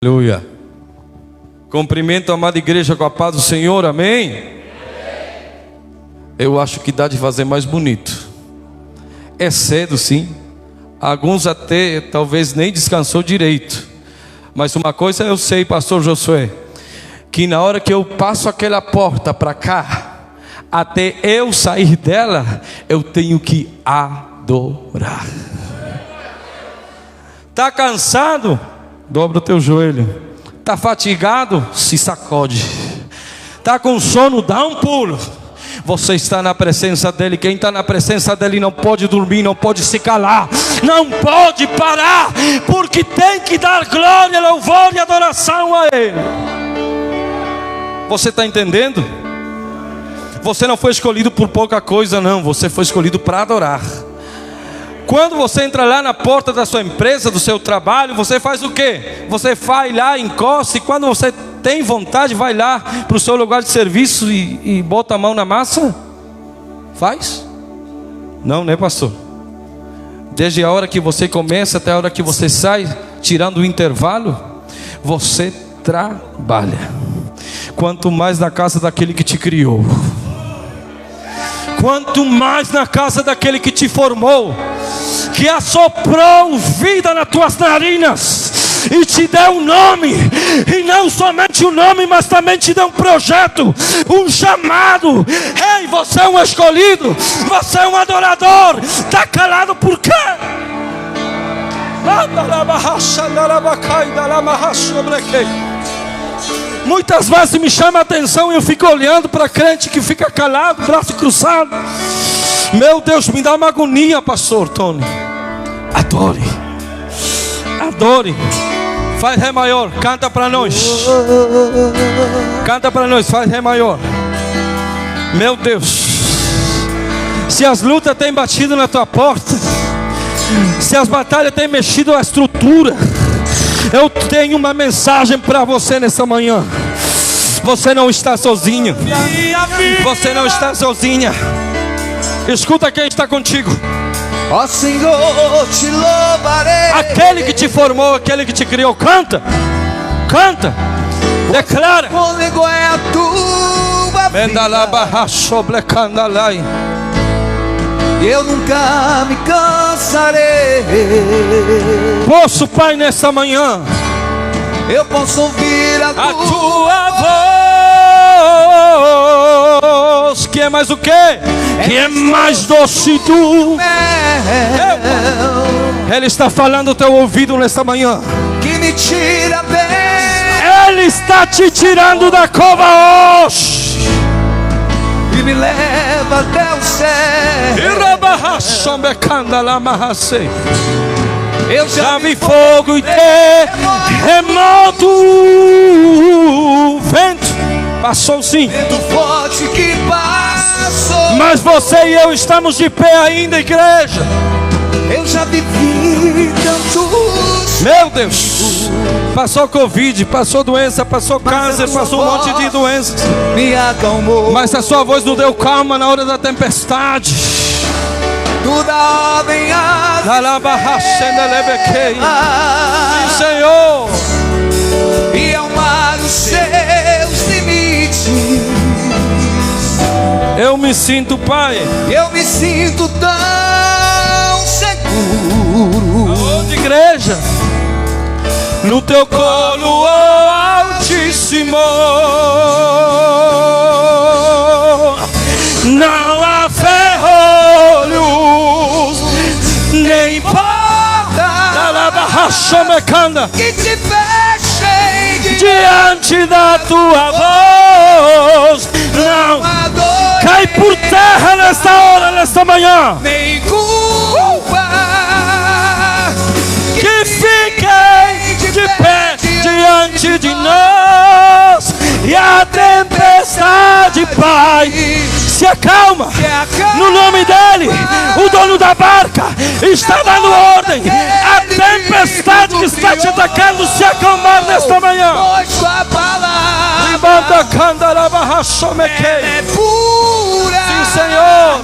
Aleluia. Cumprimento a amada igreja com a paz do Senhor, amém? Eu acho que dá de fazer mais bonito. É cedo, sim. Alguns até talvez nem descansou direito. Mas uma coisa eu sei, pastor Josué, que na hora que eu passo aquela porta para cá, até eu sair dela, eu tenho que adorar. Está cansado? Dobra o teu joelho. Está fatigado? Se sacode. Está com sono? Dá um pulo. Você está na presença dEle. Quem está na presença dEle não pode dormir, não pode se calar, não pode parar, porque tem que dar glória, louvor e adoração a Ele. Você está entendendo? Você não foi escolhido por pouca coisa, não. Você foi escolhido para adorar. Quando você entra lá na porta da sua empresa, do seu trabalho, você faz o quê? Você vai lá, encosta, e quando você tem vontade, vai lá para o seu lugar de serviço e bota a mão na massa? Faz? Não, né, pastor? Desde a hora que você começa até a hora que você sai, tirando o intervalo, você trabalha. Quanto mais na casa daquele que te criou, quanto mais na casa daquele que te formou, que assoprou vida nas tuas narinas e te deu um nome, e não somente um nome, mas também te deu um projeto, um chamado. Ei, você é um escolhido, você é um adorador. Está calado por quê? Muitas vezes me chama a atenção e eu fico olhando para crente que fica calado, braço cruzado. Meu Deus, me dá uma agonia, pastor Tony. Adore, adore. Faz ré maior, canta para nós. Canta para nós, faz ré maior. Meu Deus, se as lutas têm batido na tua porta, se as batalhas têm mexido a estrutura, eu tenho uma mensagem para você nessa manhã. Você não está sozinho. Você não está sozinha. Escuta quem está contigo. Ó Senhor, te louvarei. Aquele que te formou, aquele que te criou. Canta, canta, declara. O fôlego é a tua vida. Eu nunca me cansarei. Posso, Pai, nessa manhã, eu posso ouvir a tua voz, que é mais o quê? Que é mais doce do mel. Ele está falando ao teu ouvido nessa manhã. Que me tira bem. Ele está te tirando da cova hoje E me leva até o céu. Eu já vi fogo e terremoto. Vento passou, sim. Vento forte que passou. Mas você e eu estamos de pé ainda, igreja. Eu já vivi tantos. Meu Deus. Passou Covid, passou doença, passou câncer, passou um monte de doenças. Me acalmou. Mas a sua voz não deu calma na hora da tempestade. Toda ordem a Sim, Senhor. E ao mar os seus limites. Eu me sinto, Pai. Eu me sinto tão seguro. Alô, de igreja. No teu colo, oh Altíssimo. Não há ferrolhos, nem porta que te fechem diante da tua voz. Não cai por terra nesta hora, nesta manhã. nem culpa Que fiquem de pé diante de nós. E a tempestade, Pai, se acalma. No nome dEle, o dono da barca está dando ordem. A tempestade que está te atacando se acalmar nesta manhã. Pois tua palavra É pura. Sim, Senhor.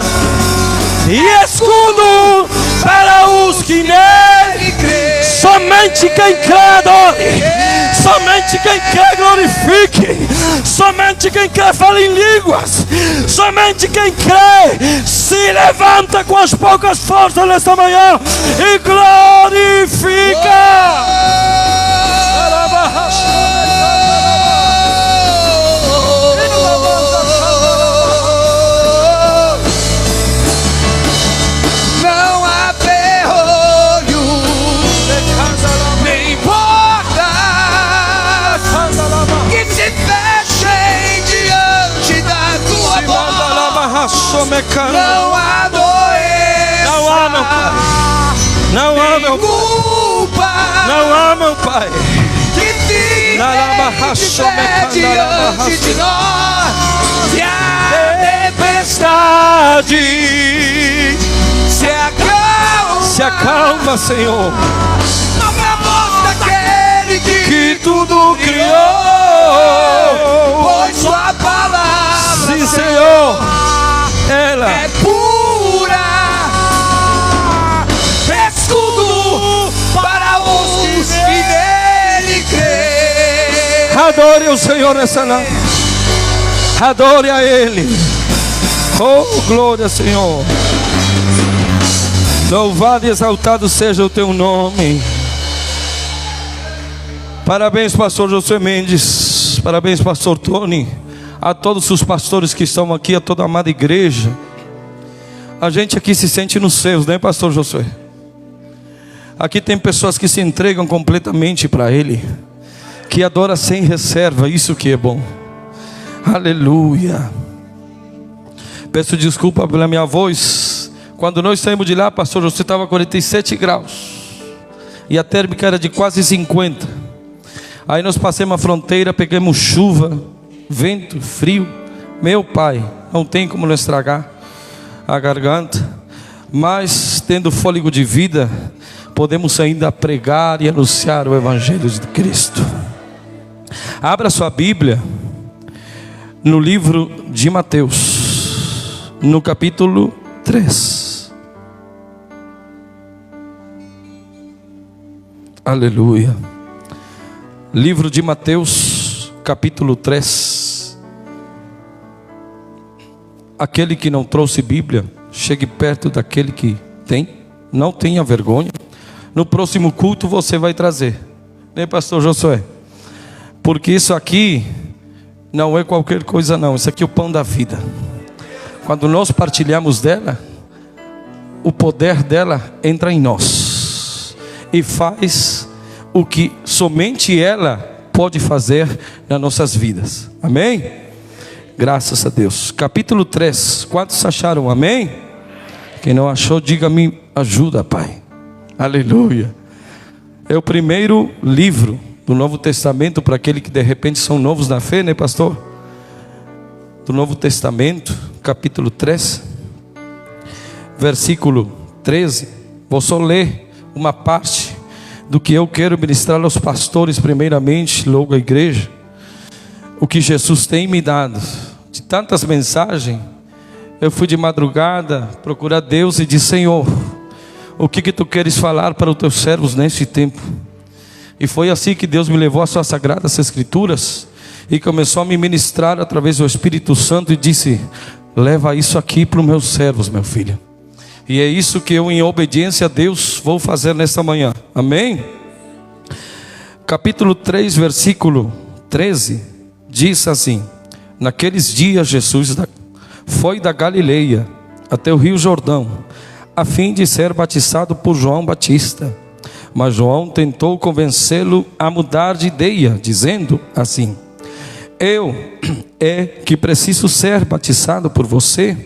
E escudo para os que nele crê. somente Somente quem crê adore. Somente quem crê glorifique. Somente quem crê fala em línguas. Somente quem crê se levanta com as poucas forças nesta manhã e glorifica. Não há ferrolho, nem porta que se fechem diante da tua boca. Não há doença, Não há, meu Pai. Não há, nem meu Pai. culpa Não há, meu Pai. que se impede diante de nós. E a tempestade se acalma, Senhor. na voz daquele Que tudo criou. pois sua palavra, Sim, Senhor. Ela é pura, escudo para os que nele creem. adore o Senhor nessa noite. Adore a Ele. Oh, glória, Senhor. Louvado e exaltado seja o teu nome. Parabéns, pastor José Mendes. Parabéns, pastor Tony. A todos os pastores que estão aqui, a toda a amada igreja. A gente aqui se sente nos seus, né, pastor Josué? Aqui tem pessoas que se entregam completamente para Ele, que adora sem reserva. Isso que é bom. Aleluia. Peço desculpa pela minha voz. Quando nós saímos de lá, pastor José, estava 47 graus e a térmica era de quase 50. Aí nós passamos a fronteira, pegamos chuva, vento, frio. Meu Pai, não tem como não estragar a garganta, mas tendo fôlego de vida, podemos ainda pregar e anunciar o Evangelho de Cristo. Abra sua Bíblia no livro de Mateus, no capítulo 3. Aleluia. Livro de Mateus, capítulo 3. Aquele que não trouxe Bíblia, chegue perto daquele que tem. Não tenha vergonha. No próximo culto você vai trazer, né, pastor Josué? Porque isso aqui não é qualquer coisa não. Isso aqui é o pão da vida. Quando nós partilhamos dela, o poder dela entra em nós e faz o que somente ela pode fazer nas nossas vidas. Amém? Graças a Deus. Capítulo 3. Quantos acharam? Amém? Quem não achou, diga-me ajuda, Pai. Aleluia. É o primeiro livro do Novo Testamento para aqueles que de repente são novos na fé, né, pastor? Do Novo Testamento, capítulo 3, versículo 13. Vou só ler uma parte do que eu quero ministrar aos pastores primeiramente, logo a igreja. O que Jesus tem me dado. De tantas mensagens, eu fui de madrugada procurar Deus e disse: Senhor, o que tu queres falar para os teus servos neste tempo? E foi assim que Deus me levou às suas sagradas escrituras e começou a me ministrar através do Espírito Santo e disse: leva isso aqui para os meus servos, meu filho. E é isso que eu, em obediência a Deus, vou fazer nesta manhã. Amém? Capítulo 3, versículo 13, diz assim: naqueles dias Jesus foi da Galileia até o rio Jordão, a fim de ser batizado por João Batista. Mas João tentou convencê-lo a mudar de ideia, dizendo assim: é que preciso ser batizado por você,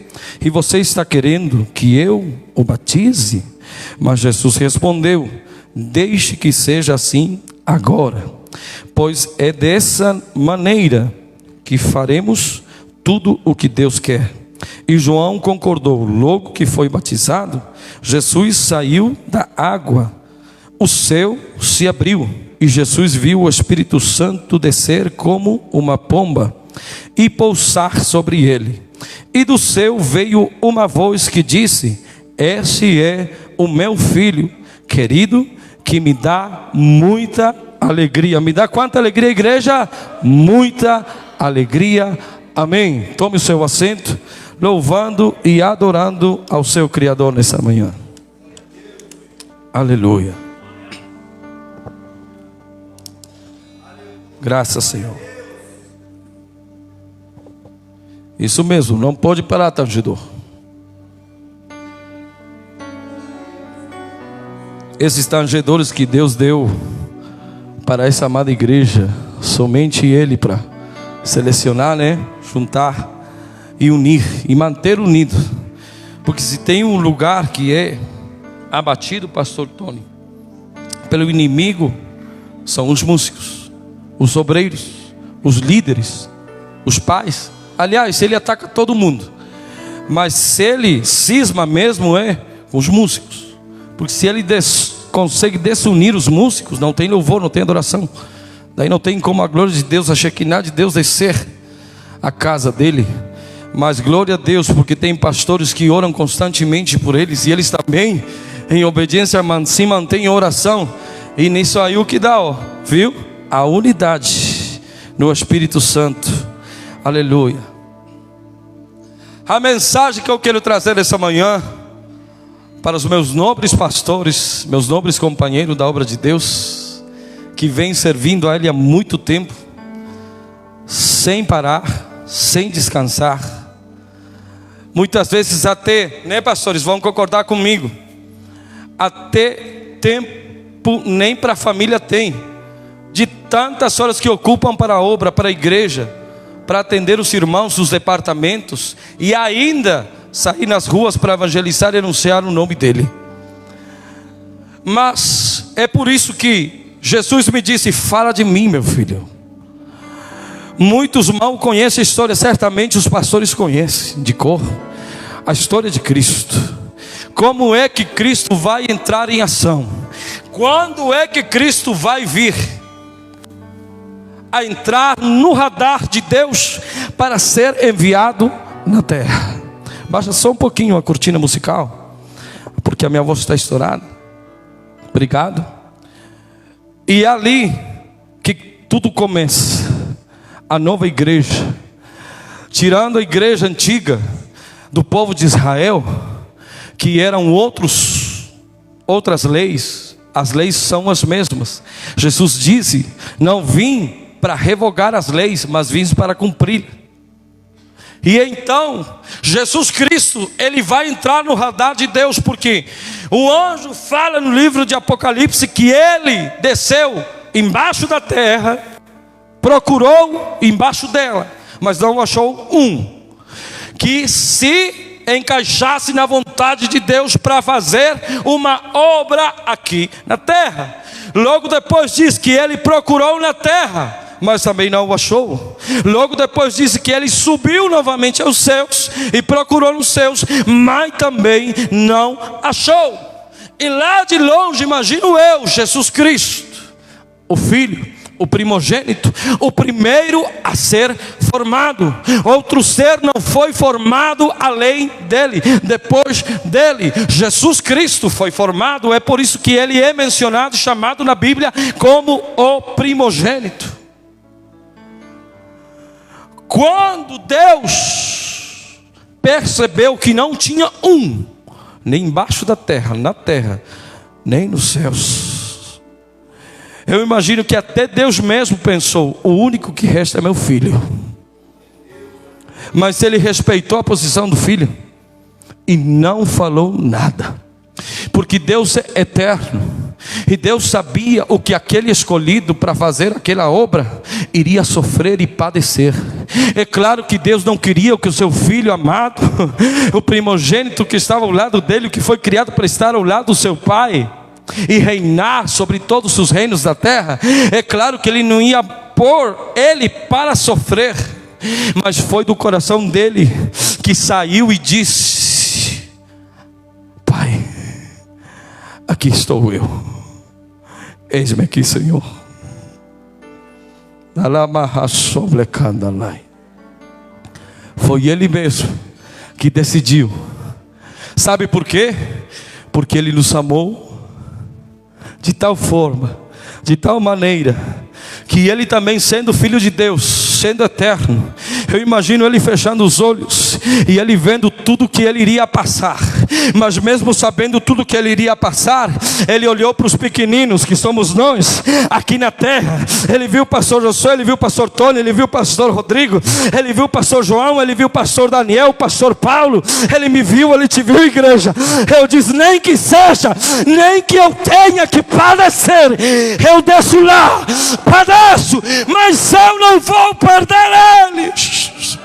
e você está querendo que eu o batize? Mas Jesus respondeu: deixe que seja assim agora, pois é dessa maneira que faremos tudo o que Deus quer. E João concordou. Logo que foi batizado, Jesus saiu da água. O céu se abriu e Jesus viu o Espírito Santo descer como uma pomba e pousar sobre ele. E do céu veio uma voz que disse: esse é o meu filho querido, que me dá muita alegria. Me dá quanta alegria, igreja? Muita alegria. Amém. Tome o seu assento, louvando e adorando ao seu Criador nessa manhã. Aleluia. Graças, Senhor. Isso mesmo, não pode parar, tangedor. Esses tangedores que Deus deu para essa amada igreja, somente Ele para selecionar, né? Juntar e unir e manter unido. Porque se tem um lugar que é abatido, pastor Tony, pelo inimigo, são os músicos, os obreiros, os líderes, os pais. Aliás, ele ataca todo mundo, mas se ele cisma mesmo é com os músicos. Porque se ele consegue desunir os músicos, não tem louvor, não tem adoração. Daí não tem como a glória de Deus, a Shekinah de Deus descer a casa dele. Mas glória a Deus, porque tem pastores que oram constantemente por eles, e eles também, em obediência, se mantêm em oração. E nisso aí o que dá, ó, viu? A unidade no Espírito Santo. Aleluia. A mensagem que eu quero trazer essa manhã para os meus nobres pastores, meus nobres companheiros da obra de Deus, que vem servindo a Ele há muito tempo, sem parar, sem descansar, muitas vezes até, né, pastores, vão concordar comigo, até tempo nem para a família tem, de tantas horas que ocupam para a obra, para a igreja, para atender os irmãos dos departamentos, e ainda sair nas ruas para evangelizar e anunciar o nome dele. Mas é por isso que Jesus me disse: fala de mim, meu filho. Muitos mal conhecem a história, certamente os pastores conhecem de cor a história de Cristo. Como é que Cristo vai entrar em ação? Quando é que Cristo vai vir a entrar no radar de Deus para ser enviado na terra? Baixa só um pouquinho a cortina musical, porque a minha voz está estourada. Obrigado. E é ali que tudo começa. A nova igreja, tirando a igreja antiga do povo de Israel, que eram outras leis. As leis são as mesmas. Jesus disse: não vim para revogar as leis, mas vim para cumprir. E então Jesus Cristo, Ele vai entrar no radar de Deus, porque o anjo fala no livro de Apocalipse que Ele desceu embaixo da terra, procurou embaixo dela, mas não achou um que se encaixasse na vontade de Deus para fazer uma obra aqui na terra. Logo depois diz que Ele procurou na terra, mas também não o achou. Logo depois disse que Ele subiu novamente aos céus e procurou nos céus, mas também não achou. E lá de longe, imagino eu, Jesus Cristo, o Filho, o primogênito, o primeiro a ser formado. Outro ser não foi formado além dele, depois dele. Jesus Cristo foi formado. É por isso que Ele é mencionado, chamado na Bíblia como o primogênito. Quando Deus percebeu que não tinha um, nem embaixo da terra, na terra, nem nos céus, eu imagino que até Deus mesmo pensou: o único que resta é meu filho. Mas Ele respeitou a posição do filho e não falou nada, porque Deus é eterno. E Deus sabia o que aquele escolhido para fazer aquela obra iria sofrer e padecer. É claro que Deus não queria que o seu filho amado, o primogênito que estava ao lado dele, o que foi criado para estar ao lado do seu pai e reinar sobre todos os reinos da terra, é claro que Ele não ia pôr ele para sofrer. Mas foi do coração dele que saiu e disse: Pai, aqui estou eu, eis-me aqui, Senhor. Foi Ele mesmo que decidiu. Sabe por quê? Porque Ele nos amou de tal forma, de tal maneira, que ele também, sendo filho de Deus, sendo eterno, eu imagino ele fechando os olhos e ele vendo tudo que ele iria passar. Mas mesmo sabendo tudo que ele iria passar, ele olhou para os pequeninos que somos nós aqui na terra. Ele viu o pastor Josué, ele viu o pastor Tony, ele viu o pastor Rodrigo, ele viu o pastor João, ele viu o pastor Daniel, o pastor Paulo. Ele me viu, ele te viu, igreja. Eu disse, nem que seja, nem que eu tenha que padecer, eu desço lá, padeço, mas eu não vou perder eles.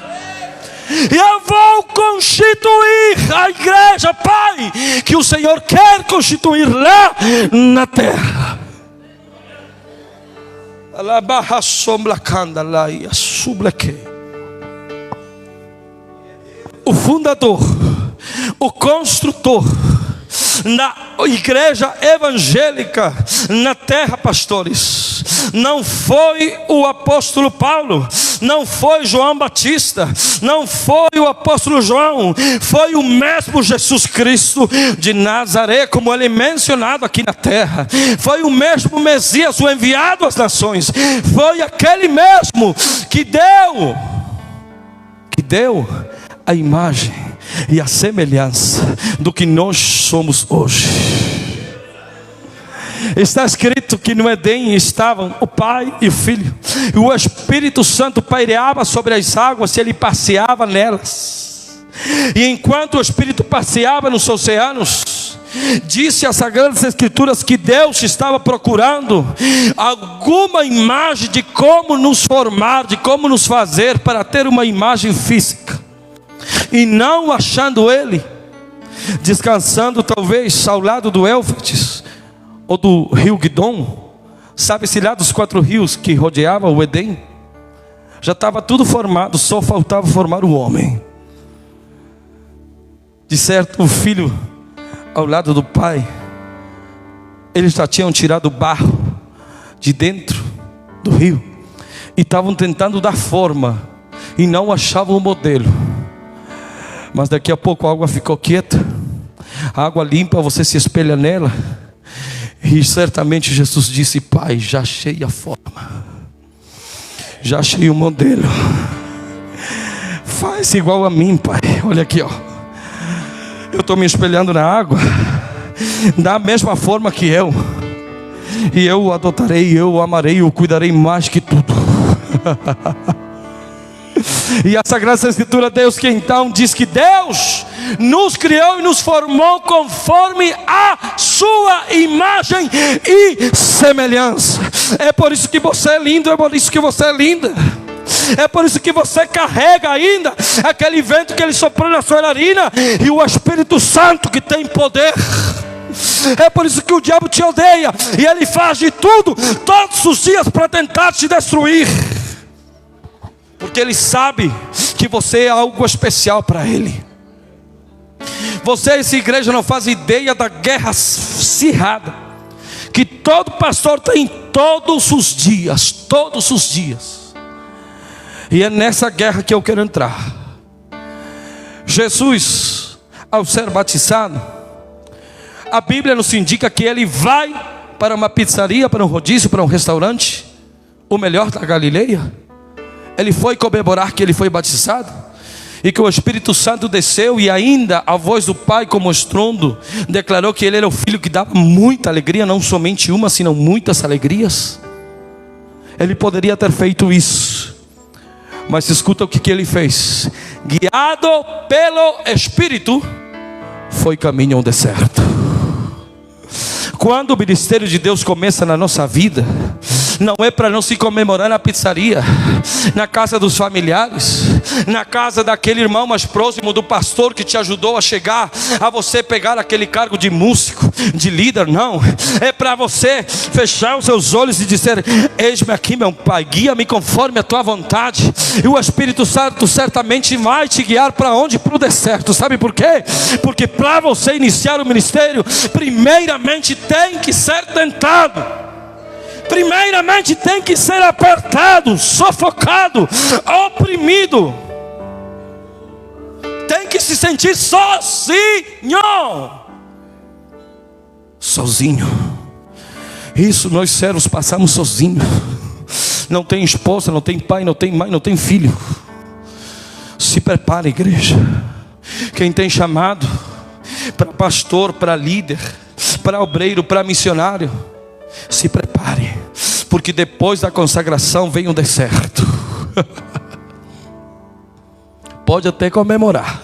Eu vou constituir a igreja, Pai, que o Senhor quer constituir lá na terra. O fundador, o construtor na igreja evangélica na terra, pastores, não foi o apóstolo Paulo, não foi João Batista, não foi o apóstolo João, foi o mesmo Jesus Cristo de Nazaré, como ele é mencionado aqui na terra. Foi o mesmo Messias, o enviado às nações. Foi aquele mesmo que deu a imagem e a semelhança do que nós somos hoje. Está escrito que no Éden estavam o Pai e o Filho, e o Espírito Santo paireava sobre as águas e ele passeava nelas. E enquanto o Espírito passeava nos oceanos, disse as Sagradas Escrituras que Deus estava procurando alguma imagem de como nos formar, de como nos fazer para ter uma imagem física. E não achando ele, descansando talvez ao lado do Éufrates ou do rio Guidom, sabe-se lá dos 4 rios que rodeavam o Éden, já estava tudo formado, só faltava formar o homem. De certo, o filho ao lado do pai, eles já tinham tirado o barro de dentro do rio e estavam tentando dar forma e não achavam o modelo. Mas daqui a pouco a água ficou quieta, a água limpa, você se espelha nela. E certamente Jesus disse: Pai, já achei a forma, já achei o modelo, faz igual a mim, Pai. Olha aqui, ó, eu estou me espelhando na água, da mesma forma que eu, e eu o adotarei, eu o amarei, eu o cuidarei mais que tudo. E a Sagrada Escritura, Deus que então diz que Deus nos criou e nos formou conforme a sua imagem e semelhança. É por isso que você é lindo, é por isso que você é linda. É por isso que você carrega ainda aquele vento que ele soprou na sua narina e o Espírito Santo que tem poder. É por isso que o diabo te odeia e ele faz de tudo todos os dias para tentar te destruir, porque ele sabe que você é algo especial para ele. Você, essa igreja, não faz ideia da guerra acirrada que todo pastor tem todos os dias. E é nessa guerra que eu quero entrar. Jesus, ao ser batizado, a Bíblia nos indica que ele vai para uma pizzaria, para um rodízio, para um restaurante, o melhor da Galileia. Ele foi comemorar que ele foi batizado e que o Espírito Santo desceu, e ainda a voz do Pai como estrondo declarou que ele era o filho que dava muita alegria, não somente uma, senão muitas alegrias. Ele poderia ter feito isso, mas escuta o que ele fez. Guiado pelo Espírito, foi caminho ao deserto. Quando o ministério de Deus começa na nossa vida, não é para não se comemorar na pizzaria, na casa dos familiares, na casa daquele irmão mais próximo do pastor que te ajudou a chegar, a você pegar aquele cargo de músico, de líder. Não, é para você fechar os seus olhos e dizer: eis-me aqui, meu Pai, guia-me conforme a tua vontade. E o Espírito Santo certamente vai te guiar para onde? Para o deserto. Sabe por quê? Porque para você iniciar o ministério, primeiramente tem que ser tentado. Primeiramente tem que ser apertado, sufocado, oprimido. Tem que se sentir sozinho. Isso nós servos passamos sozinhos. Não tem esposa, não tem pai, não tem mãe, não tem filho. Se prepare, igreja. Quem tem chamado para pastor, para líder, para obreiro, para missionário, se prepare, porque depois da consagração vem o deserto. Pode até comemorar,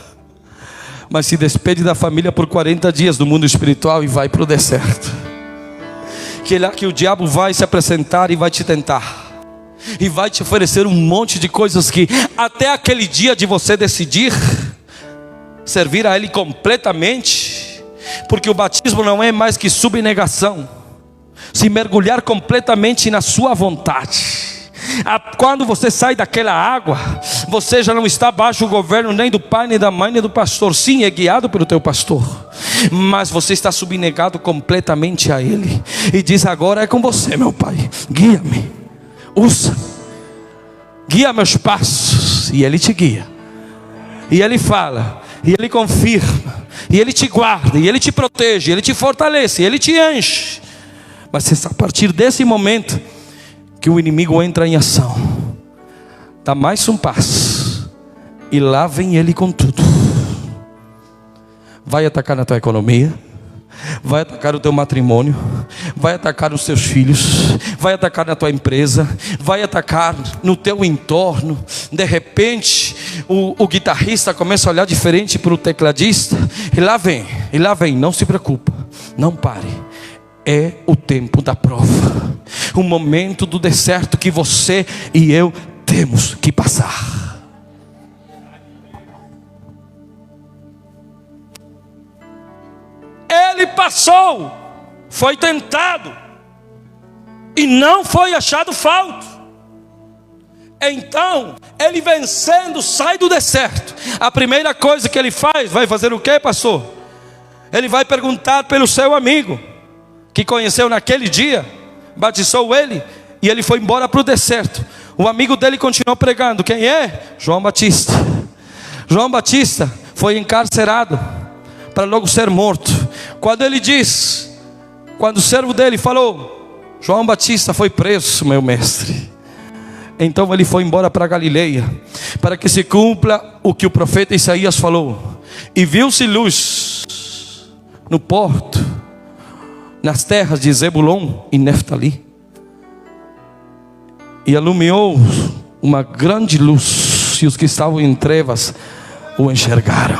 mas se despede da família por 40 dias do mundo espiritual e vai para o deserto. Que é lá que o diabo vai se apresentar e vai te tentar, e vai te oferecer um monte de coisas que até aquele dia de você decidir servir a Ele completamente, porque o batismo não é mais que subnegação, se mergulhar completamente na sua vontade. Quando você sai daquela água, você já não está abaixo do governo nem do pai, nem da mãe, nem do pastor. Sim, é guiado pelo teu pastor, mas você está subnegado completamente a Ele, e diz: agora é com você, meu Pai, guia-me, usa, guia meus passos. E Ele te guia, e Ele fala, e Ele confirma, e Ele te guarda, e Ele te protege, e Ele te fortalece, e Ele te enche. Mas é a partir desse momento que o inimigo entra em ação. Dá mais um passo, e lá vem ele com tudo. Vai atacar na tua economia, vai atacar o teu matrimônio, vai atacar os teus filhos, vai atacar na tua empresa, vai atacar no teu entorno. De repente o guitarrista começa a olhar diferente para o tecladista, e lá vem, não se preocupa, não pare. É o tempo da prova, o momento do deserto que você e eu temos que passar. Ele passou, foi tentado e não foi achado falto. Então ele, vencendo, sai do deserto. A primeira coisa que ele faz, vai fazer o quê, pastor? Ele vai perguntar pelo seu amigo que conheceu naquele dia, batizou ele, e ele foi embora para o deserto. O amigo dele continuou pregando. Quem é? João Batista. João Batista foi encarcerado para logo ser morto. Quando ele diz, quando o servo dele falou: João Batista foi preso, meu mestre. Então ele foi embora para Galileia, para que se cumpra o que o profeta Isaías falou. E viu-se luz no porto, nas terras de Zebulon e Neftali, e iluminou uma grande luz, e os que estavam em trevas o enxergaram.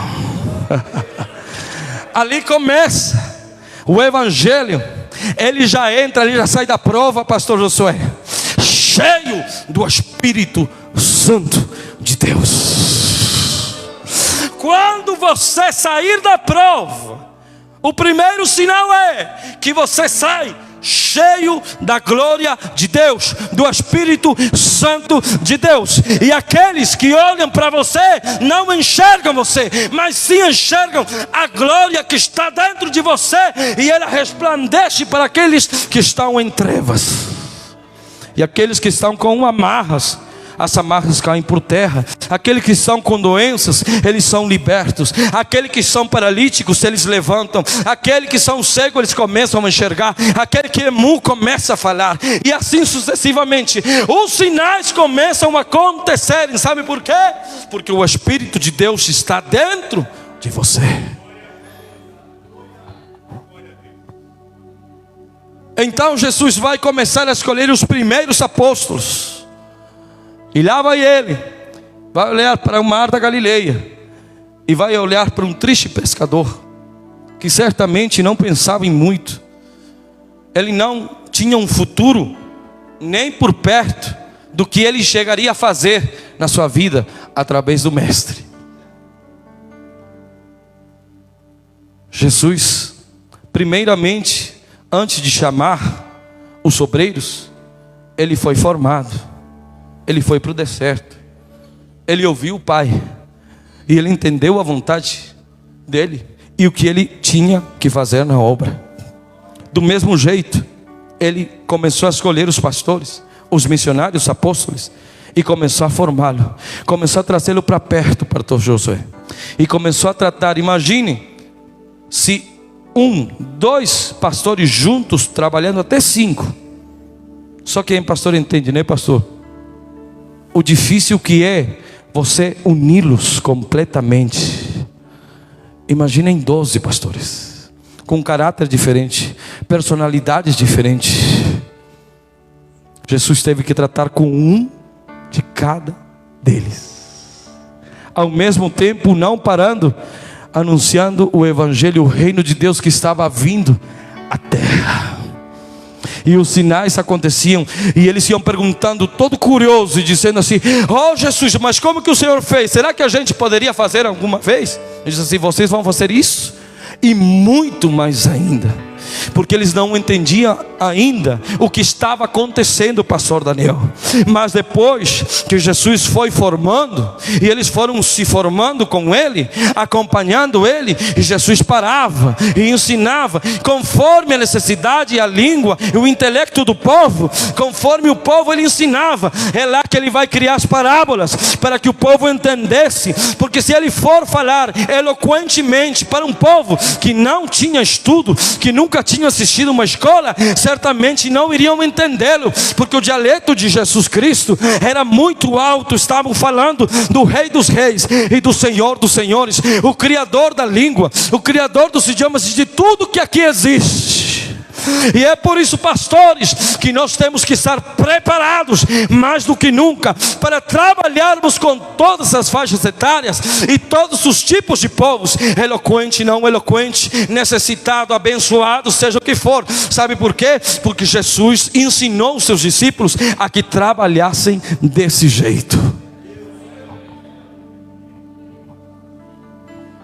Ali começa o evangelho. Ele já entra, ele já sai da prova, pastor Josué, cheio do Espírito Santo de Deus. Quando você sair da prova, o primeiro sinal é que você sai cheio da glória de Deus, do Espírito Santo de Deus. E aqueles que olham para você não enxergam você, mas sim enxergam a glória que está dentro de você, e ela resplandece para aqueles que estão em trevas. E aqueles que estão com amarras, as amarras caem por terra. Aqueles que estão com doenças, eles são libertos. Aqueles que são paralíticos, eles levantam. Aqueles que são cegos, eles começam a enxergar. Aquele que é mudo começa a falar. E assim sucessivamente. Os sinais começam a acontecerem. Sabe por quê? Porque o Espírito de Deus está dentro de você. Então Jesus vai começar a escolher os primeiros apóstolos. E lá vai ele, vai olhar para o mar da Galileia, e vai olhar para um triste pescador, que certamente não pensava em muito. Ele não tinha um futuro, nem por perto, do que ele chegaria a fazer na sua vida, através do Mestre. Jesus, primeiramente, antes de chamar os obreiros, ele foi formado. Ele foi para o deserto. Ele ouviu o Pai, e ele entendeu a vontade dele e o que ele tinha que fazer na obra. Do mesmo jeito, ele começou a escolher os pastores, os missionários, os apóstolos, e começou a formá-lo, começou a trazê-lo para perto, pastor Josué, e começou a tratar. Imagine se dois pastores juntos, trabalhando até 5. Só quem é pastor entende, né, pastor? O difícil que é você uni-los completamente. Imaginem 12 pastores, com caráter diferente, personalidades diferentes. Jesus teve que tratar com um de cada deles, ao mesmo tempo não parando, anunciando o evangelho, o reino de Deus que estava vindo à terra. E os sinais aconteciam, e eles iam perguntando, todo curioso, e dizendo assim: oh Jesus, mas como que o Senhor fez? Será que a gente poderia fazer alguma vez? Ele disse assim: vocês vão fazer isso e muito mais ainda. Porque eles não entendiam ainda o que estava acontecendo, pastor Daniel. Mas depois que Jesus foi formando, e eles foram se formando com ele, acompanhando ele, e Jesus parava e ensinava conforme a necessidade e a língua e o intelecto do povo. Conforme o povo ele ensinava. É lá que ele vai criar as parábolas, para que o povo entendesse. Porque se ele for falar eloquentemente para um povo que não tinha estudo, que nunca tinha assistido uma escola, certamente não iriam entendê-lo, porque o dialeto de Jesus Cristo era muito alto. Estavam falando do Rei dos Reis e do Senhor dos Senhores, o Criador da língua, o Criador dos idiomas e de tudo que aqui existe. E é por isso, pastores, que nós temos que estar preparados mais do que nunca para trabalharmos com todas as faixas etárias e todos os tipos de povos, eloquente, não eloquente, necessitado, abençoado, seja o que for. Sabe por quê? Porque Jesus ensinou os seus discípulos a que trabalhassem desse jeito.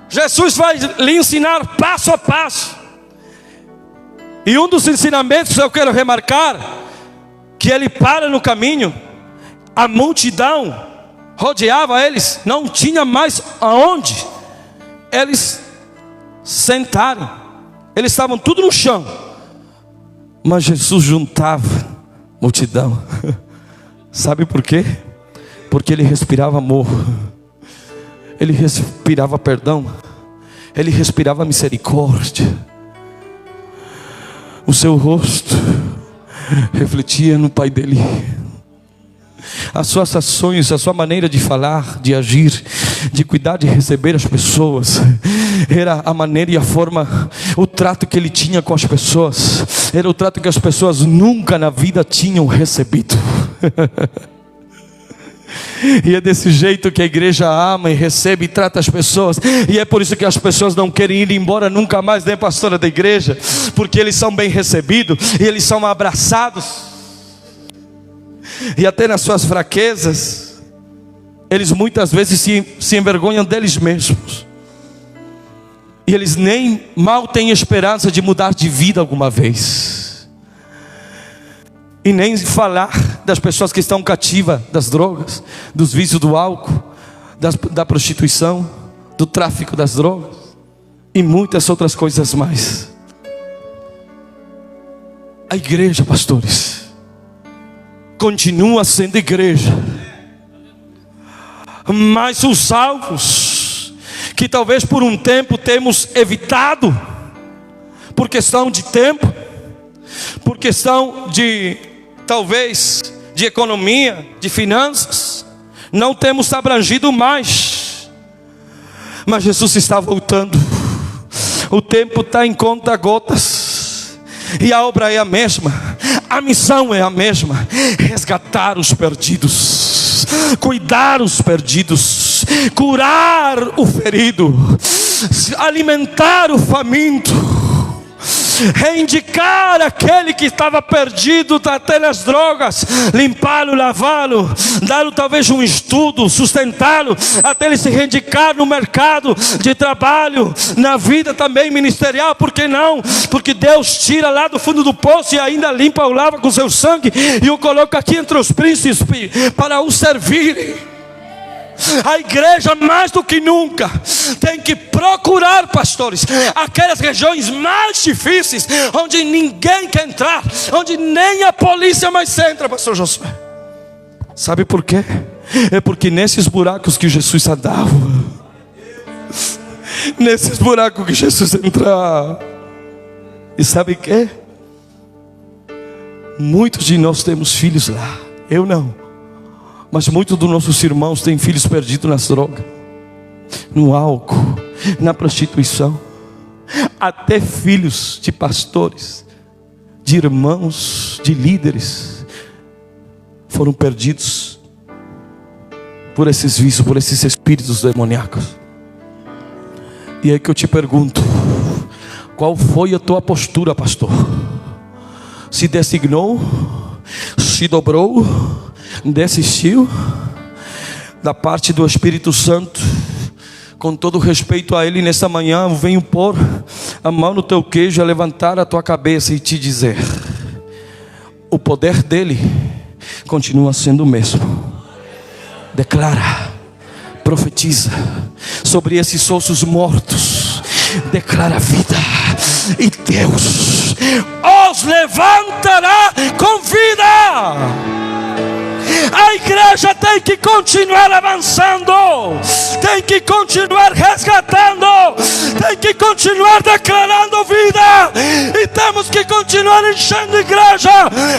Jesus vai lhe ensinar passo a passo. E um dos ensinamentos eu quero remarcar, que ele para no caminho, a multidão rodeava eles, não tinha mais aonde eles sentarem, eles estavam tudo no chão, mas Jesus juntava multidão. Sabe por quê? Porque ele respirava amor, ele respirava perdão, ele respirava misericórdia. O seu rosto refletia no Pai dele. As suas ações, a sua maneira de falar, de agir, de cuidar, de receber as pessoas, era a maneira e a forma, o trato que ele tinha com as pessoas, era o trato que as pessoas nunca na vida tinham recebido. E é desse jeito que a igreja ama e recebe e trata as pessoas. E é por isso que as pessoas não querem ir embora nunca mais, nem pastora da igreja, porque eles são bem recebidos e eles são abraçados. E até nas suas fraquezas, eles muitas vezes se envergonham deles mesmos. E eles nem mal têm esperança de mudar de vida alguma vez. E nem falar das pessoas que estão cativas das drogas, dos vícios do álcool, da prostituição, do tráfico das drogas e muitas outras coisas mais. A igreja, pastores, continua sendo igreja, mas os alvos que talvez por um tempo temos evitado, por questão de tempo, por questão de talvez de economia, de finanças, não temos abrangido mais. Mas Jesus está voltando. O tempo está em conta-gotas. E a obra é a mesma, a missão é a mesma: resgatar os perdidos, cuidar os perdidos, curar o ferido, alimentar o faminto, reindicar aquele que estava perdido até nas drogas, limpá-lo, lavá-lo, dar-lhe talvez um estudo, sustentá-lo, até ele se reindicar no mercado de trabalho, na vida também ministerial. Por que não? Porque Deus tira lá do fundo do poço e ainda limpa o lava com seu sangue e o coloca aqui entre os príncipes para o servirem. A igreja mais do que nunca tem que procurar, pastores, aquelas regiões mais difíceis, onde ninguém quer entrar, onde nem a polícia mais entra, pastor Josué. Sabe por quê? É porque nesses buracos que Jesus andava, nesses buracos que Jesus entrava, E sabe o que? Muitos de nós temos filhos lá. Eu não. Mas muitos dos nossos irmãos têm filhos perdidos nas drogas, no álcool, na prostituição. Até filhos de pastores, de irmãos, de líderes, foram perdidos por esses vícios, por esses espíritos demoníacos. E aí que eu te pergunto: qual foi a tua postura, pastor? Se designou, se dobrou, desistiu da parte do Espírito Santo? Com todo respeito a Ele, nessa manhã eu venho pôr a mão no teu queijo, a levantar a tua cabeça e te dizer: o poder dEle continua sendo o mesmo. Declara, profetiza sobre esses ossos mortos, declara vida, e Deus os levantará com vida. A igreja tem que continuar avançando, tem que continuar resgatando, tem que continuar declarando vida, e temos que continuar enchendo a igreja,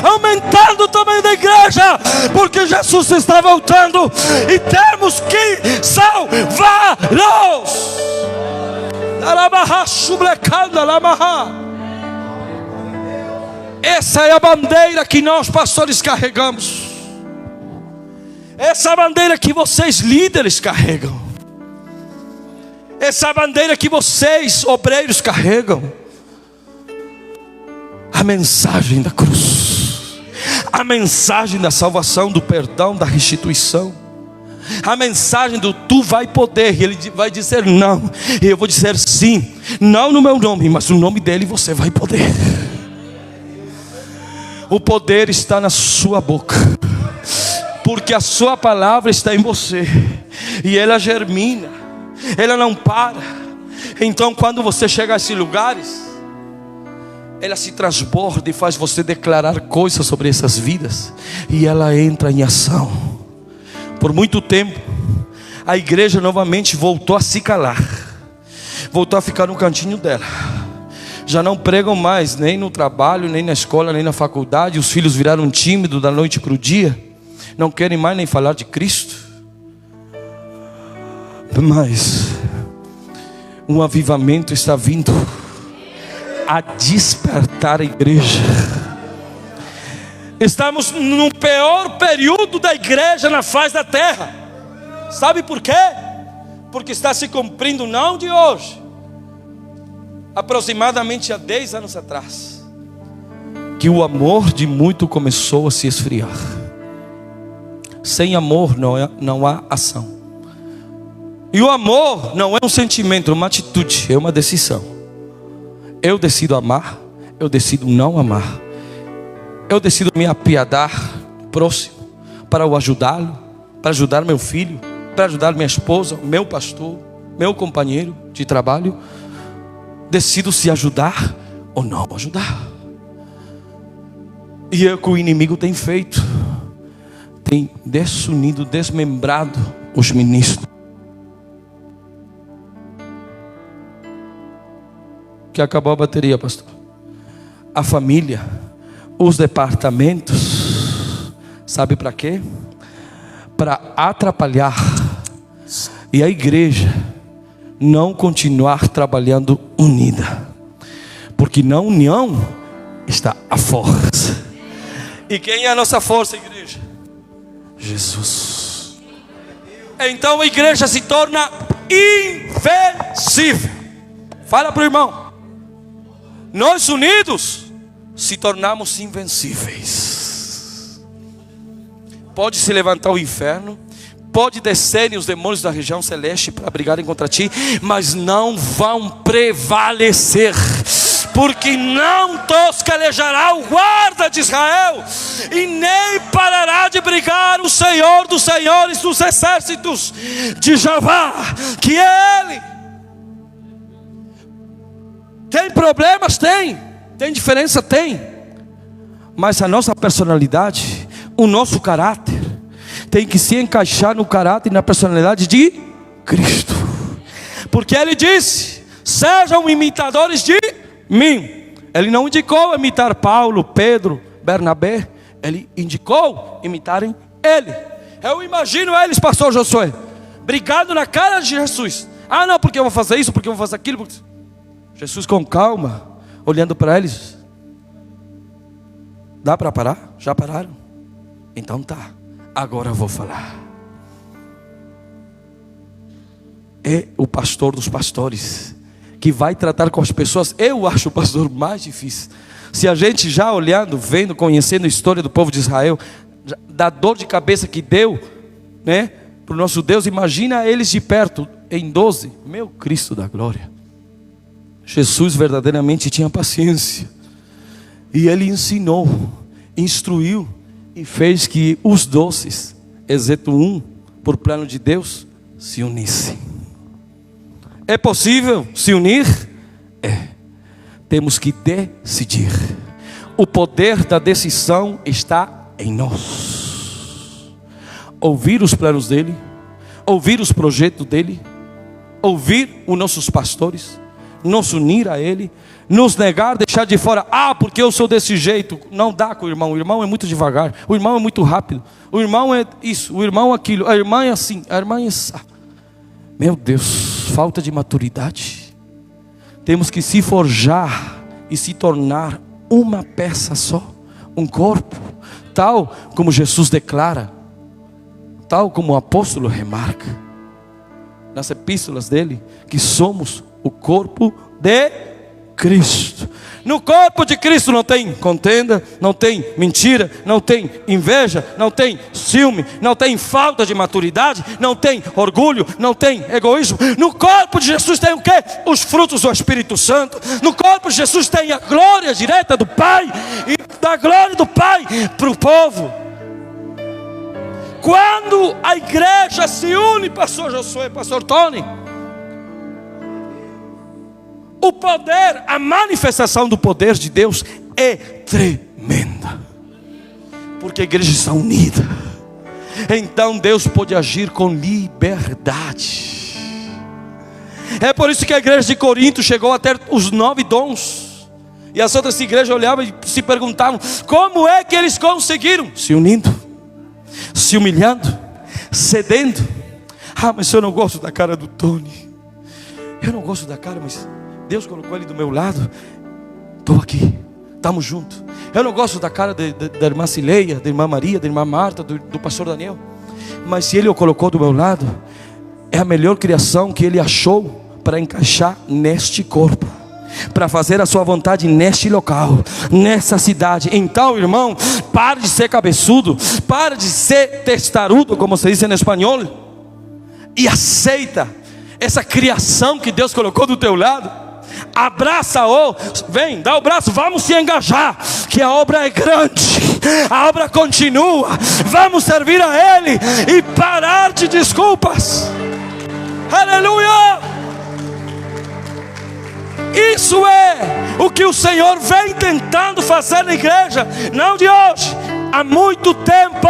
aumentando o tamanho da igreja, porque Jesus está voltando e temos que salvá-los. Essa é a bandeira que nós pastores carregamos. Essa bandeira que vocês líderes carregam. Essa bandeira que vocês obreiros carregam. A mensagem da cruz, a mensagem da salvação, do perdão, da restituição, a mensagem do tu vai poder. E Ele vai dizer não, e eu vou dizer sim. Não no meu nome, mas no nome dEle você vai poder. O poder está na sua boca, porque a sua palavra está em você, e ela germina, ela não para. Então quando você chega a esses lugares, ela se transborda e faz você declarar coisas sobre essas vidas, e ela entra em ação. Por muito tempo a igreja novamente voltou a se calar, voltou a ficar no cantinho dela. Já não pregam mais, nem no trabalho, nem na escola, nem na faculdade. Os filhos viraram tímidos da noite para o dia, não querem mais nem falar de Cristo. Mas um avivamento está vindo a despertar a igreja. Estamos no pior período da igreja na face da terra. Sabe por quê? Porque está se cumprindo, não de hoje, aproximadamente há 10 anos atrás, que o amor de muito começou a se esfriar. Sem amor não há ação. E o amor não é um sentimento, é uma atitude, é uma decisão. Eu decido amar, eu decido não amar. Eu decido me apiedar próximo, para o ajudá-lo, para ajudar meu filho, para ajudar minha esposa, meu pastor, meu companheiro de trabalho. Decido se ajudar ou não ajudar. E é o que o inimigo tem feito. Tem desunido, desmembrado os ministros. Que acabou a bateria, pastor. A família, os departamentos. Sabe para quê? Para atrapalhar. E a igreja não continuar trabalhando unida, porque na união está a força. E quem é a nossa força, igreja? Jesus. Então a igreja se torna invencível. Fala para o irmão: nós unidos se tornamos invencíveis. Pode se levantar o inferno, pode descerem os demônios da região celeste para brigarem contra ti, mas não vão prevalecer, porque não tosquelejará o guarda de Israel, e nem parará de brigar o Senhor dos senhores dos exércitos de Jeová, que é Ele. Tem problemas? Tem diferença? Tem. Mas a nossa personalidade, o nosso caráter, tem que se encaixar no caráter e na personalidade de Cristo. Porque Ele disse: sejam imitadores de mim. Ele não indicou imitar Paulo, Pedro, Bernabé. Ele indicou imitarem ele. Eu imagino eles, pastor Josué, brigando na cara de Jesus. Ah não, porque eu vou fazer isso, porque eu vou fazer aquilo. Jesus com calma, olhando para eles. Dá para parar? Já pararam? Então tá, agora eu vou falar. É o pastor dos pastores que vai tratar com as pessoas. Eu acho o pastor mais difícil. Se a gente já olhando, vendo, conhecendo a história do povo de Israel, da dor de cabeça que deu, né, para o nosso Deus, imagina eles de perto, em 12, meu Cristo da glória. Jesus verdadeiramente tinha paciência, e Ele ensinou, instruiu, e fez que os 12, exceto um, por plano de Deus, se unissem. É possível se unir? É. Temos que decidir. O poder da decisão está em nós. Ouvir os planos dele, ouvir os projetos dele, ouvir os nossos pastores, nos unir a ele, nos negar, deixar de fora. Ah, porque eu sou desse jeito. Não dá com o irmão é muito devagar, o irmão é muito rápido, o irmão é isso, o irmão é aquilo, a irmã é assim, a irmã é essa. Meu Deus, falta de maturidade. Temos que se forjar e se tornar uma peça só, um corpo, tal como Jesus declara, tal como o apóstolo remarca nas epístolas dele, que somos o corpo de Cristo. No corpo de Cristo não tem contenda, não tem mentira, não tem inveja, não tem ciúme, não tem falta de maturidade, não tem orgulho, não tem egoísmo. No corpo de Jesus tem o quê? Os frutos do Espírito Santo. No corpo de Jesus tem a glória direta do Pai, e da glória do Pai para o povo. Quando a igreja se une, pastor Josué, pastor Tony, o poder, a manifestação do poder de Deus é tremenda, porque a igreja está unida. Então Deus pode agir com liberdade. É por isso que a igreja de Corinto chegou a ter os 9 dons, e as outras igrejas olhavam e se perguntavam: como é que eles conseguiram? Se unindo, se humilhando, cedendo. Ah, mas eu não gosto da cara do Tony. Eu não gosto da cara, mas Deus colocou ele do meu lado. Estou aqui, estamos juntos. Eu não gosto da cara da irmã Cileia, da irmã Maria, da irmã Marta, do pastor Daniel, mas se ele o colocou do meu lado, é a melhor criação que ele achou para encaixar neste corpo, para fazer a sua vontade neste local, nessa cidade. Então, irmão, pare de ser cabeçudo, pare de ser testarudo, como se diz em espanhol, e aceita essa criação que Deus colocou do teu lado. Abraça-o, vem, dá o braço, vamos se engajar, que a obra é grande, a obra continua. Vamos servir a Ele e parar de desculpas. Aleluia! Isso é o que o Senhor vem tentando fazer na igreja, não de hoje, há muito tempo.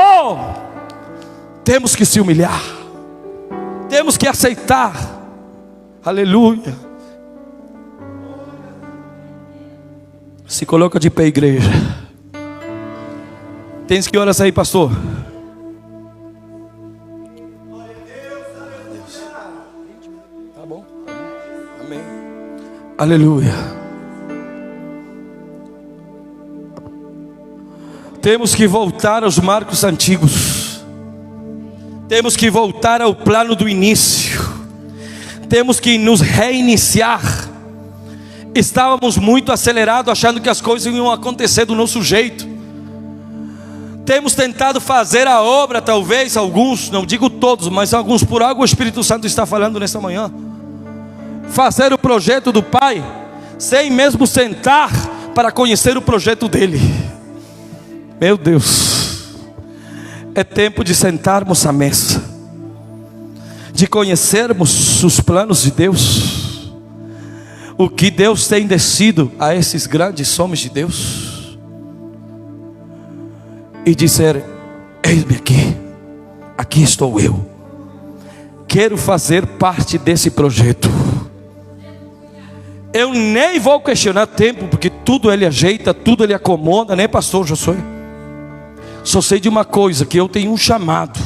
Temos que se humilhar, temos que aceitar. Aleluia. Se coloca de pé, igreja. Tens que horas aí, pastor? Tá bom? Amém. Aleluia. Temos que voltar aos marcos antigos. Temos que voltar ao plano do início. Temos que nos reiniciar. Estávamos muito acelerados, achando que as coisas iam acontecer do nosso jeito. Temos tentado fazer a obra, talvez alguns, não digo todos, mas alguns, por algo o Espírito Santo está falando nesta manhã. Fazer o projeto do Pai, sem mesmo sentar para conhecer o projeto dele. Meu Deus, é tempo de sentarmos à mesa, de conhecermos os planos de Deus, o que Deus tem descido a esses grandes homens de Deus, e dizer: eis-me aqui, aqui estou eu, quero fazer parte desse projeto. Eu nem vou questionar tempo, porque tudo Ele ajeita, tudo Ele acomoda, né, pastor Josué? Só sei de uma coisa, que eu tenho um chamado.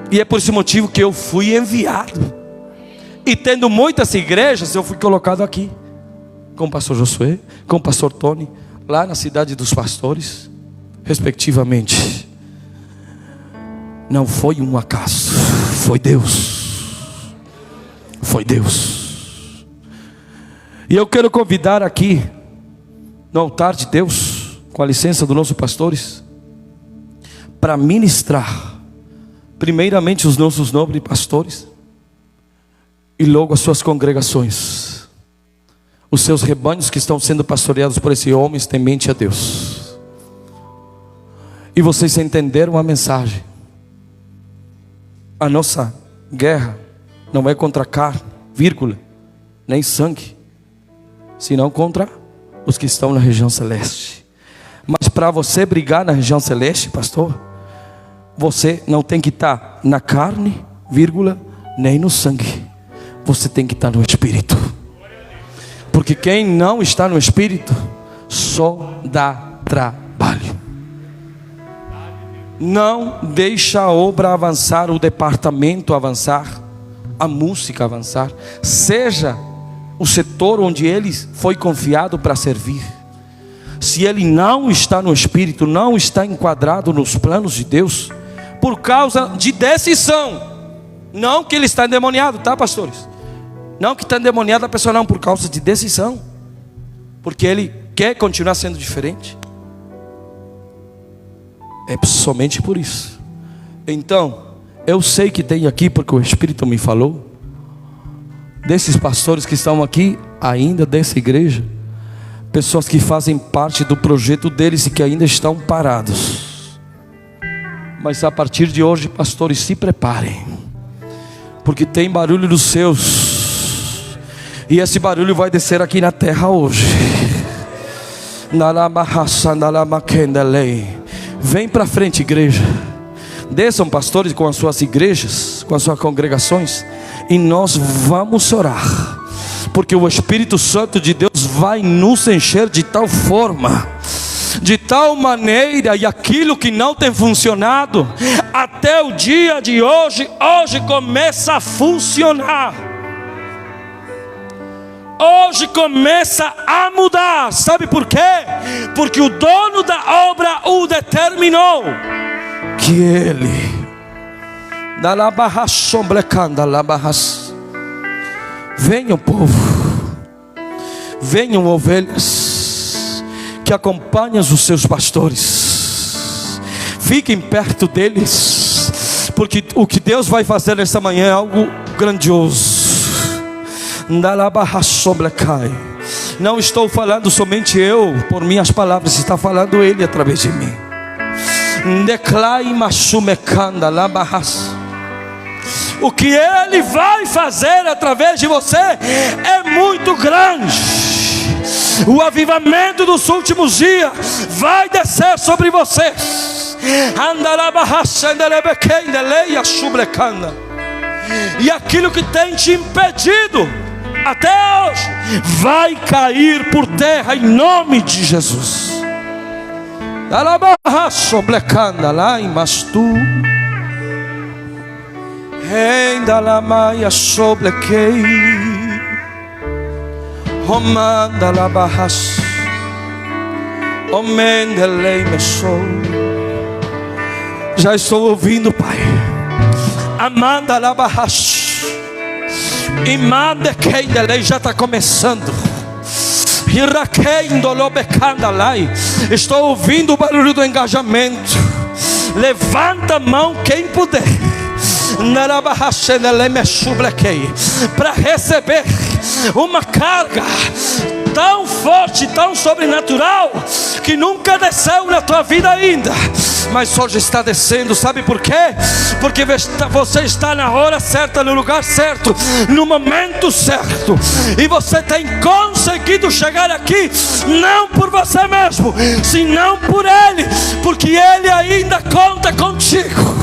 E é por esse motivo que eu fui enviado. E tendo muitas igrejas, eu fui colocado aqui. Com o pastor Josué, com o pastor Tony, lá na cidade dos pastores, respectivamente. Não foi um acaso, foi Deus. Foi Deus. E eu quero convidar aqui, no altar de Deus, com a licença dos nossos pastores, para ministrar, primeiramente os nossos nobres pastores, e logo as suas congregações, os seus rebanhos que estão sendo pastoreados por esses homens temente a Deus. E vocês entenderam a mensagem. A nossa guerra não é contra carne, vírgula, nem sangue, senão contra os que estão na região celeste. Mas para você brigar na região celeste, pastor, você não tem que estar na carne, vírgula, nem no sangue. Você tem que estar no Espírito. Porque quem não está no Espírito só dá trabalho. Não deixa a obra avançar, o departamento avançar, a música avançar. Seja o setor onde ele foi confiado para servir. Se ele não está no Espírito, não está enquadrado nos planos de Deus, por causa de decisão, não que ele está endemoniado, tá, pastores? Não que está endemoniado a pessoa, não, por causa de decisão, porque ele quer continuar sendo diferente. É somente por isso. Então, eu sei que tem aqui, porque o Espírito me falou, desses pastores que estão aqui, ainda dessa igreja, pessoas que fazem parte do projeto deles e que ainda estão parados. Mas a partir de hoje, pastores, se preparem, porque tem barulho dos seus, e esse barulho vai descer aqui na terra hoje. Vem para frente, igreja. Desçam, pastores, com as suas igrejas, com as suas congregações, e nós vamos orar, porque o Espírito Santo de Deus vai nos encher de tal forma, de tal maneira, e aquilo que não tem funcionado até o dia de hoje, hoje começa a funcionar. Hoje começa a mudar. Sabe por quê? Porque o dono da obra o determinou, que ele venham, povo, venham, ovelhas que acompanham os seus pastores, fiquem perto deles, porque o que Deus vai fazer nesta manhã é algo grandioso. Não estou falando somente eu por minhas palavras, está falando Ele através de mim. O que Ele vai fazer através de você é muito grande. O avivamento dos últimos dias vai descer sobre vocês. E aquilo que tem te impedido até hoje vai cair por terra em nome de Jesus. Já estou ouvindo, Pai. Amanda Labahash, Imande Keindalei, já está começando. Estou ouvindo o barulho do engajamento. Levanta a mão quem puder, para receber uma carga tão forte, tão sobrenatural, que nunca desceu na tua vida ainda, mas hoje está descendo. Sabe por quê? Porque você está na hora certa, no lugar certo, no momento certo, e você tem conseguido chegar aqui, não por você mesmo, senão por Ele, porque Ele ainda conta contigo.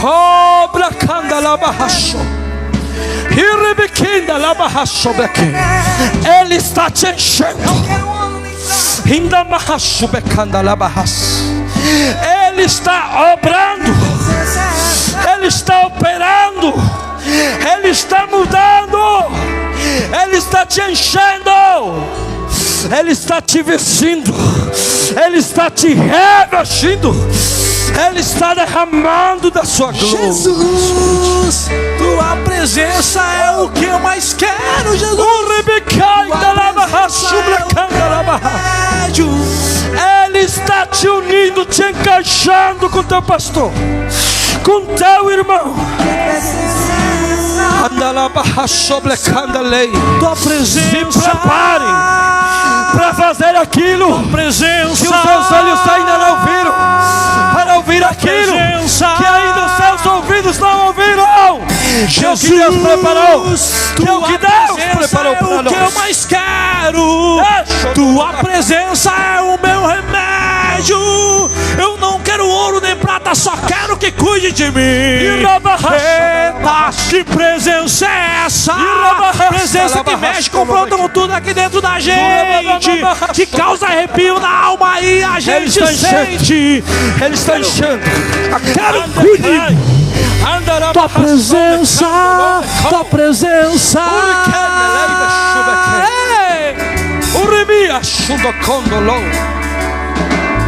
Obra candalabahacho. Ele está te enchendo. Ele está obrando. Ele está operando. Ele está mudando. Ele está te enchendo. Ele está te vestindo. Ele está te revestindo. Ele está derramando da sua glória. Jesus, tua presença é o que eu mais quero, Jesus. Ele está te unindo, te encaixando com teu pastor, com teu irmão. Tua presença. Se preparem para fazer aquilo que os seus olhos ainda não viram, para ouvir aquilo que ainda os seus ouvidos não ouviram. Que o que Deus preparou, que o que Deus preparou para nós. O que eu mais quero, tua presença é o meu remédio. Eu não quero ouro nem prata, só quero que cuide de mim. Eita, que presença é essa? Presença que mexe, confronta com tudo aqui dentro da gente, que causa arrepio na alma e a gente sente. Ele está enchendo. Quero cuide. Tua presença, tua presença.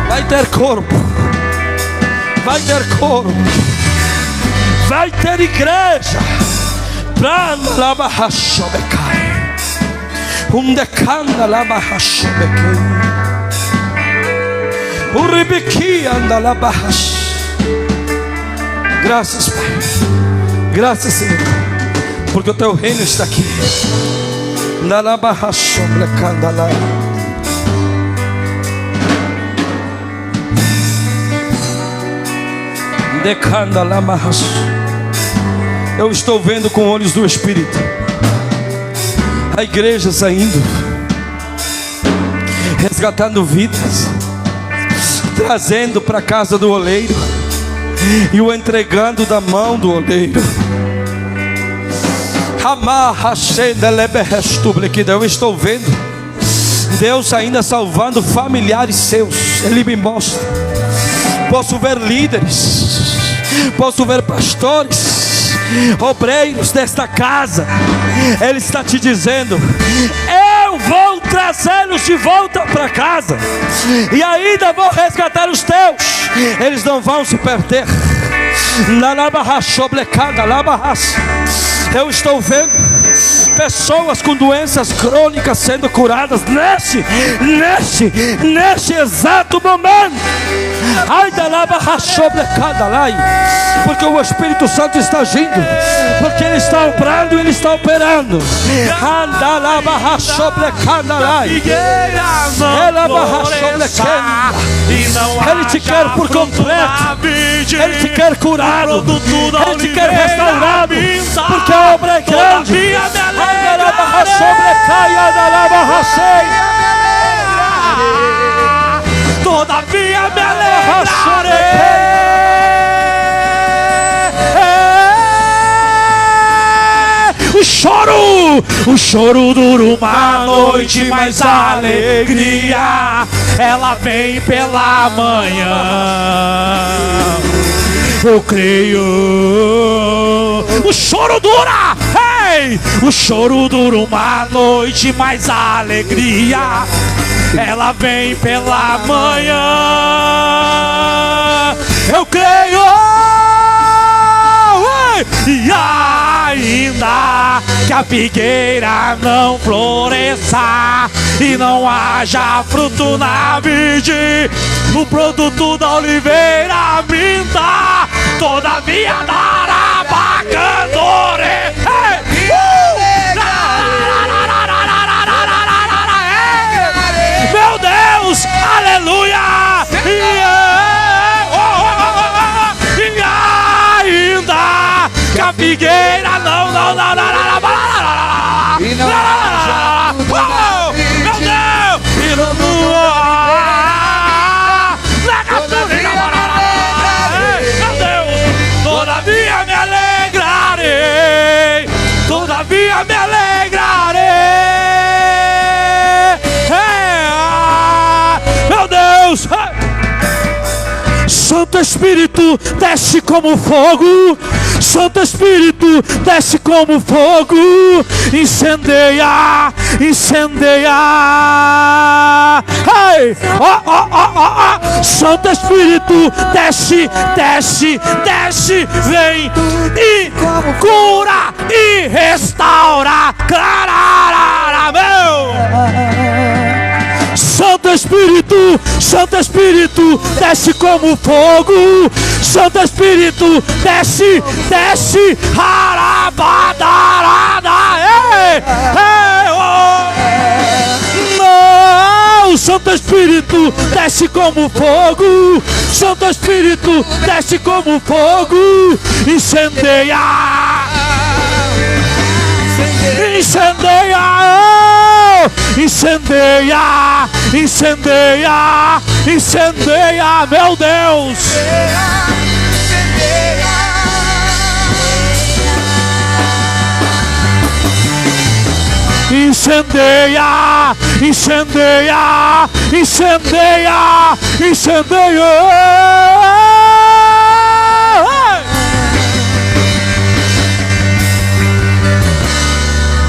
Vai ter corpo. Vai ter corpo. Vai ter igreja. Graças, Pai. Graças, Senhor, porque o teu reino está aqui. Eu estou vendo com olhos do Espírito a igreja saindo, resgatando vidas, trazendo para a casa do oleiro e o entregando da mão do oleiro. Eu estou vendo Deus ainda salvando familiares seus. Ele me mostra. Posso ver líderes, posso ver pastores, obreiros desta casa. Ele está te dizendo: eu vou trazê-los de volta para casa, e ainda vou resgatar os teus. Eles não vão se perder. Eu estou vendo pessoas com doenças crônicas sendo curadas neste exato momento. Porque o Espírito Santo está agindo, porque Ele está operando e Ele está operando. Ele te quer por completo. Ele te quer curado. Ele te quer restaurado, porque a obra é grande. Todavia me alegrarei. O choro dura uma noite, mas a alegria ela vem pela manhã. Eu creio. O choro dura. O choro dura uma noite, mas a alegria ela vem pela manhã. Eu creio. E ainda que a figueira não floresça e não haja fruto na vide, o produto da oliveira minta, todavia dará bacandore. Meu Deus, aleluia! E ainda que a figueira não. Meu Deus! Santo Espírito, desce como fogo. Santo Espírito, desce como fogo. Incendeia, incendeia. Hey! Santo Espírito, desce, desce, desce. Vem e cura e restaura. Clararara, meu. Santo Espírito, desce como fogo. Santo Espírito, desce, desce. Harabadarada, ei, ei, oh. Não, Santo Espírito, desce como fogo. Santo Espírito, desce como fogo. Incendeia, incendeia, incendeia, incendeia, incendeia, meu Deus. Incendeia, incendeia, incendeia, incendeia.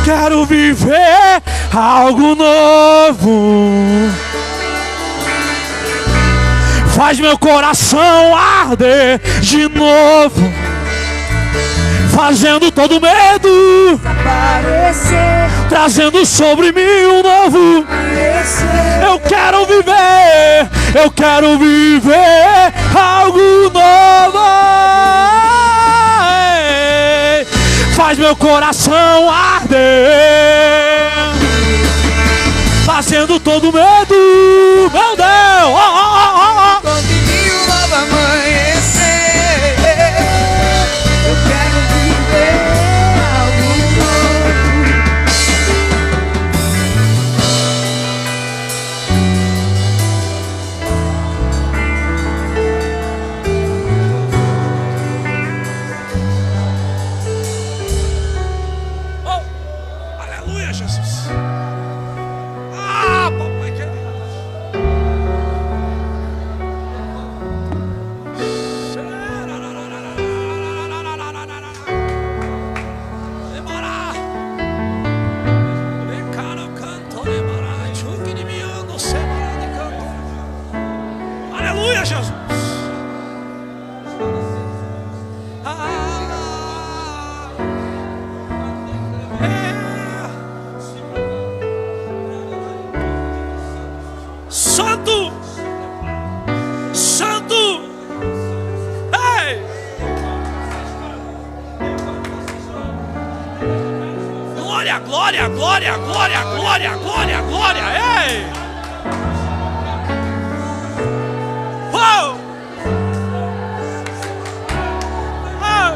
Quero viver algo novo. Faz meu coração arder de novo, fazendo todo medo desaparecer, trazendo sobre mim um novo amanhecer. Eu quero viver algo novo. Faz meu coração arder, fazendo todo medo, meu Deus. Consegui um novo amanhecer. Eu quero viver algo Oh, aleluia, Jesus. Ah, papai querido. Aleluia, Jesus. Santo, Santo, ei! Glória, glória, glória, glória, glória, glória, glória, ei! Oh! Oh!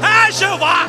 Ei, Jeová!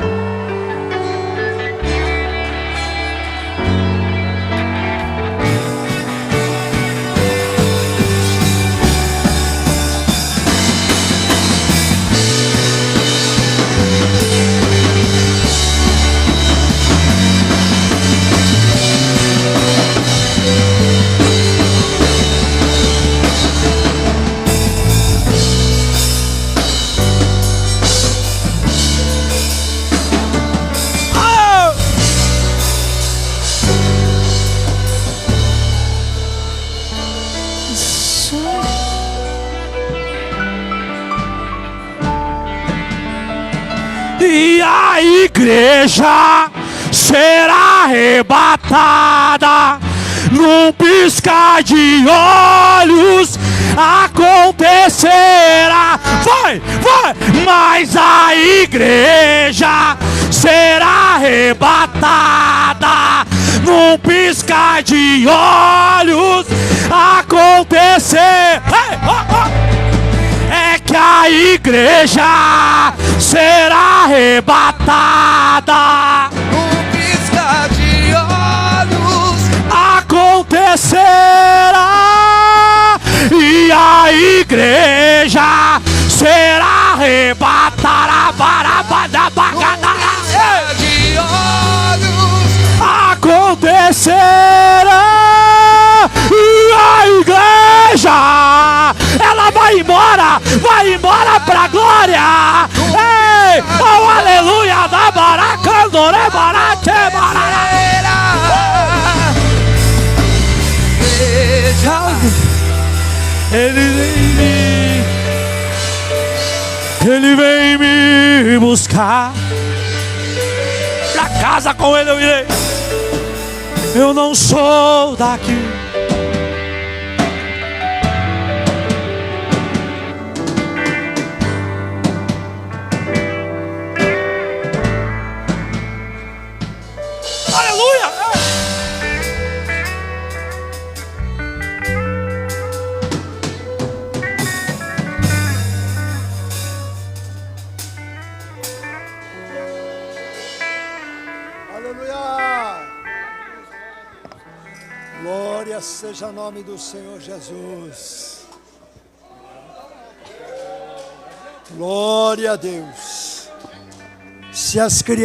E a igreja será arrebatada num piscar de olhos. Acontecerá, vai, vai, mas a igreja será arrebatada num piscar de olhos. Acontecer, hey, oh, oh. É que a igreja será arrebatada. Um piscar de olhos Acontecerá. E a igreja será arrebatada. de olhos Acontecerá. E a igreja glória. Ei, oh aleluia da baracandore baraque barará. Ele vem me buscar. Pra casa com ele eu irei. Eu não sou daqui. Aleluia! Aleluia! Glória seja o nome do Senhor Jesus. Glória a Deus. Se as crianças